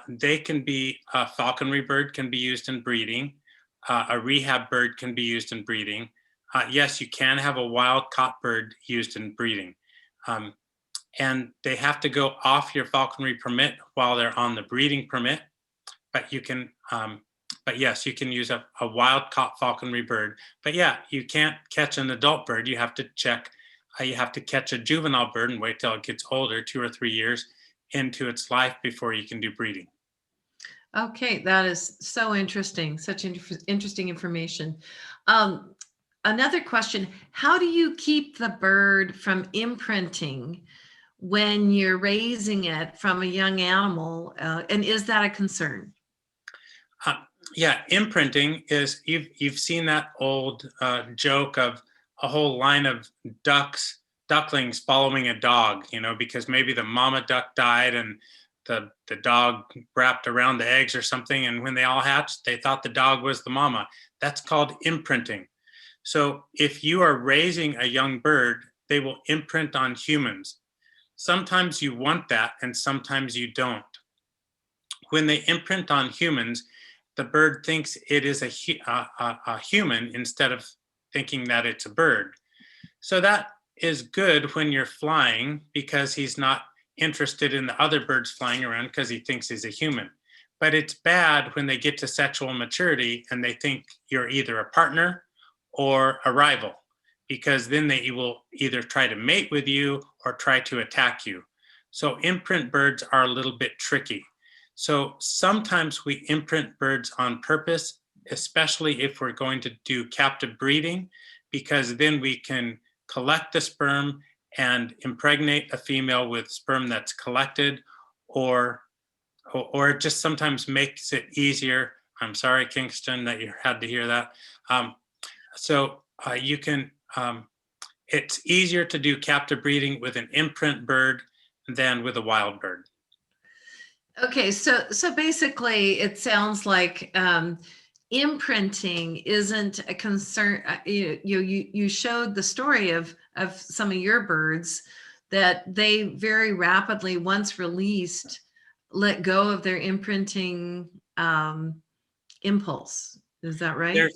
they can be, a falconry bird can be used in breeding. A rehab bird can be used in breeding. Yes, you can have a wild caught bird used in breeding. And they have to go off your falconry permit while they're on the breeding permit. But you can, but yes, you can use a wild caught falconry bird. But yeah, you can't catch an adult bird. You have to check, you have to catch a juvenile bird and wait till it gets older, 2 or 3 years into its life before you can do breeding. Okay, that is so interesting. Such interesting information. Another question, how do you keep the bird from imprinting when you're raising it from a young animal? And is that a concern? Yeah, imprinting is, you've seen that old joke of a whole line of ducklings following a dog, because maybe the mama duck died and the dog wrapped around the eggs or something. And when they all hatched, they thought the dog was the mama. That's called imprinting. So if you are raising a young bird, they will imprint on humans. Sometimes you want that and sometimes you don't. When they imprint on humans, the bird thinks it is a human instead of thinking that it's a bird. So that is good when you're flying because he's not interested in the other birds flying around because he thinks he's a human. But it's bad when they get to sexual maturity and they think you're either a partner or a rival, because then they will either try to mate with you or try to attack you. So imprint birds are a little bit tricky. So sometimes we imprint birds on purpose, especially if we're going to do captive breeding, because then we can collect the sperm and impregnate a female with sperm that's collected, or it just sometimes makes it easier. I'm sorry, Kingston, that you had to hear that. You can, it's easier to do captive breeding with an imprint bird than with a wild bird. Okay, so basically, it sounds like imprinting isn't a concern. You showed the story of some of your birds that they very rapidly, once released, let go of their imprinting impulse. Is that right?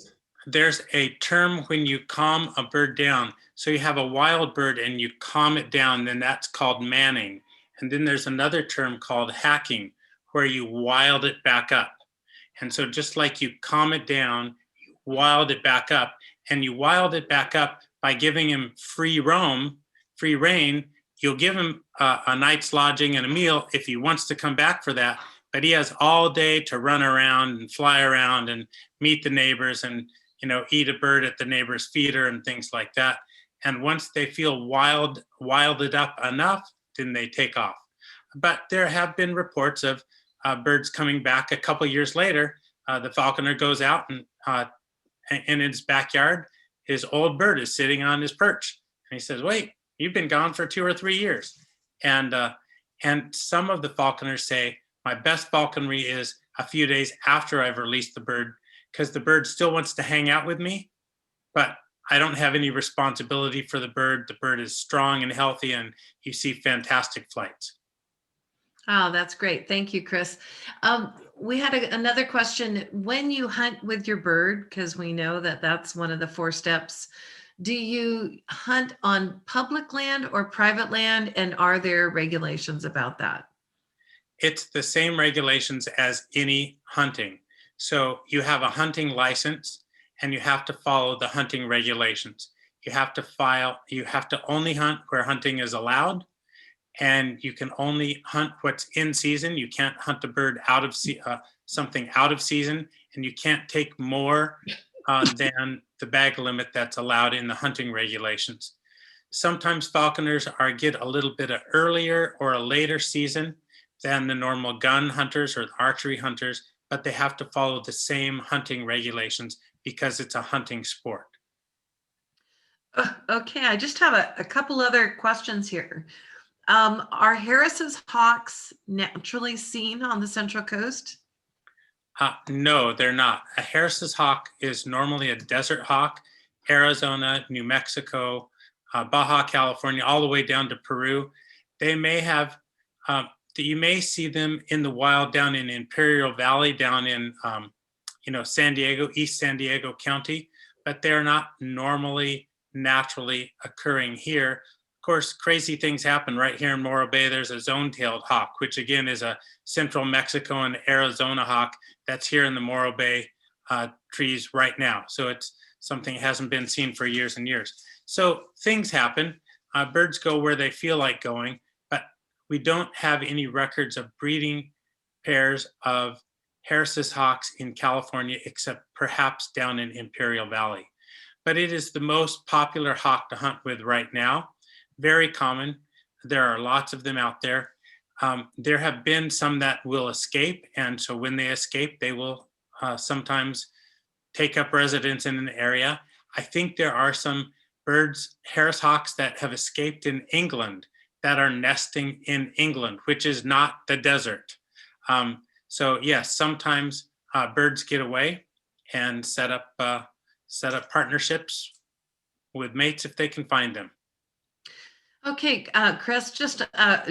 There's a term when you calm a bird down. So you have a wild bird and you calm it down, then that's called manning. And then there's another term called hacking, where you wild it back up. And so just like you calm it down, you wild it back up, and you wild it back up by giving him free rein. You'll give him a night's lodging and a meal if he wants to come back for that, but he has all day to run around and fly around and meet the neighbors and eat a bird at the neighbor's feeder and things like that. And once they feel wilded up enough, then they take off. But there have been reports of birds coming back a couple years later. The falconer goes out and in his backyard, his old bird is sitting on his perch. And he says, wait, you've been gone for 2 or 3 years. And some of the falconers say, my best falconry is a few days after I've released the bird, because the bird still wants to hang out with me, but I don't have any responsibility for the bird. The bird is strong and healthy, and you see fantastic flights. Oh, that's great. Thank you, Chris. We had another question. When you hunt with your bird, because we know that that's one of the 4 steps, do you hunt on public land or private land? And are there regulations about that? It's the same regulations as any hunting. So you have a hunting license and you have to follow the hunting regulations. You have to only hunt where hunting is allowed, and you can only hunt what's in season. You can't hunt a bird out of something out of season, and you can't take more than the bag limit that's allowed in the hunting regulations. Sometimes falconers get a little bit of earlier or a later season than the normal gun hunters or archery hunters, but they have to follow the same hunting regulations because it's a hunting sport. Okay, I just have a couple other questions here. Are Harris's hawks naturally seen on the Central Coast? No, they're not. A Harris's hawk is normally a desert hawk, Arizona, New Mexico, Baja California, all the way down to Peru. They may have, you may see them in the wild down in Imperial Valley, down in, San Diego, East San Diego County, but they're not normally naturally occurring here. Of course, crazy things happen right here in Morro Bay. There's a zone-tailed hawk, which again is a central Mexico and Arizona hawk that's here in the Morro Bay trees right now. So it's something that hasn't been seen for years and years. So things happen. Birds go where they feel like going, but we don't have any records of breeding pairs of Harris's hawks in California, except perhaps down in Imperial Valley. But it is the most popular hawk to hunt with right now. Very common. There are lots of them out there. There have been some that will escape, and so when they escape, they will sometimes take up residence in an area. I think there are some birds, Harris hawks, that have escaped in England that are nesting in England, which is not the desert. So yes, sometimes birds get away and set up partnerships with mates if they can find them. Okay, Chris, just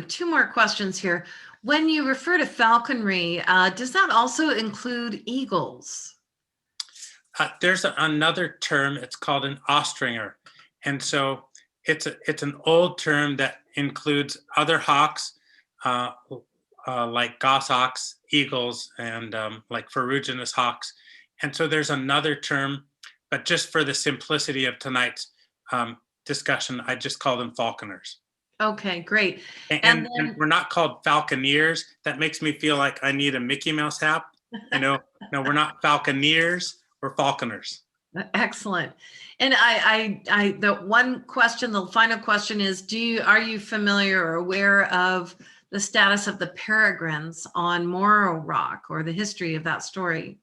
2 more questions here. When you refer to falconry, does that also include eagles? There's another term, it's called an ostringer. And so it's an old term that includes other hawks, like goshawks, eagles, and like ferruginous hawks. And so there's another term, but just for the simplicity of tonight's discussion, I just call them falconers. Okay, great. And then, we're not called falconeers. That makes me feel like I need a Mickey Mouse hat. No, we're not falconeers, we're falconers. excellent. And the one question, the final question is, are you familiar or aware of the status of the peregrines on Morro Rock, or the history of that story?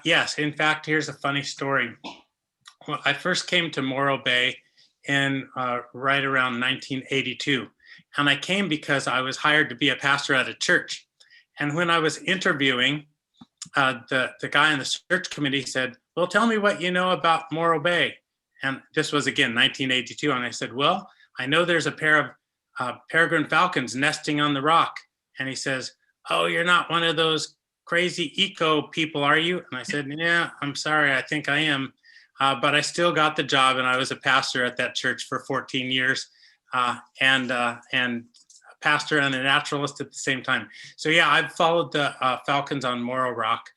Yes, in fact, here's a funny story. Well, I first came to Morro Bay in right around 1982. And I came because I was hired to be a pastor at a church. And when I was interviewing, the guy on the search committee said, well, tell me what you know about Morro Bay. And this was, again, 1982. And I said, well, I know there's a pair of peregrine falcons nesting on the rock. And he says, oh, you're not one of those crazy eco people, are you? And I said, yeah, I'm sorry, I think I am. But I still got the job, and I was a pastor at that church for 14 years, and a pastor and a naturalist at the same time. So yeah, I've followed the falcons on Morro Rock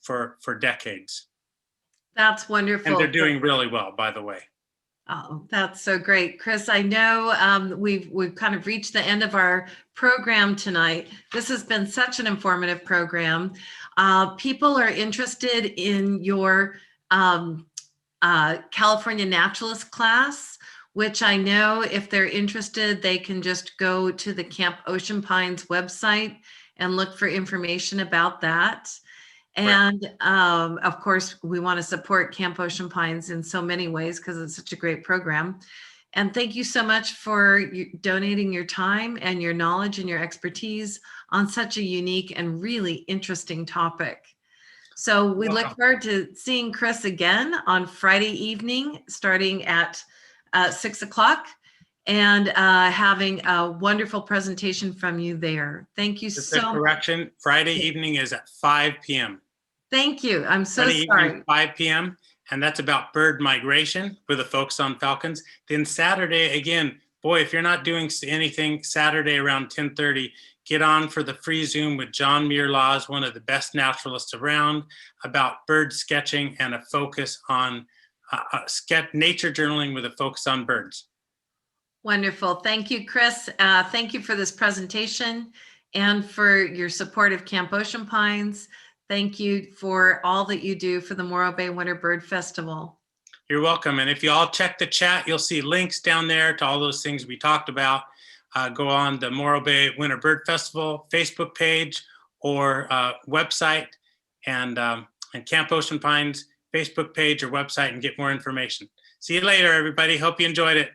for decades. That's wonderful. And they're doing really well, by the way. Oh, that's so great. Chris, I know we've kind of reached the end of our program tonight. This has been such an informative program. People are interested in your California Naturalist class, which I know if they're interested, they can just go to the Camp Ocean Pines website and look for information about that. And of course, we want to support Camp Ocean Pines in so many ways because it's such a great program. And thank you so much for donating your time and your knowledge and your expertise on such a unique and really interesting topic. So we look forward to seeing Chris again on Friday evening, starting at 6 o'clock, and having a wonderful presentation from you there. Thank you Just so a correction, Friday evening is at 5 p.m. Thank you. I'm so Friday sorry. evening, 5 p.m. And that's about bird migration with a focus on falcons. Then Saturday, again, boy, if you're not doing anything Saturday around 10:30, get on for the free Zoom with John Muir-Laws, one of the best naturalists around, about bird sketching and a focus on nature journaling with a focus on birds. Wonderful. Thank you, Chris. Thank you for this presentation and for your support of Camp Ocean Pines. Thank you for all that you do for the Morro Bay Winter Bird Festival. You're welcome. And if you all check the chat, you'll see links down there to all those things we talked about. Go on the Morro Bay Winter Bird Festival Facebook page or website, and Camp Ocean Pines Facebook page or website, and get more information. See you later, everybody. Hope you enjoyed it.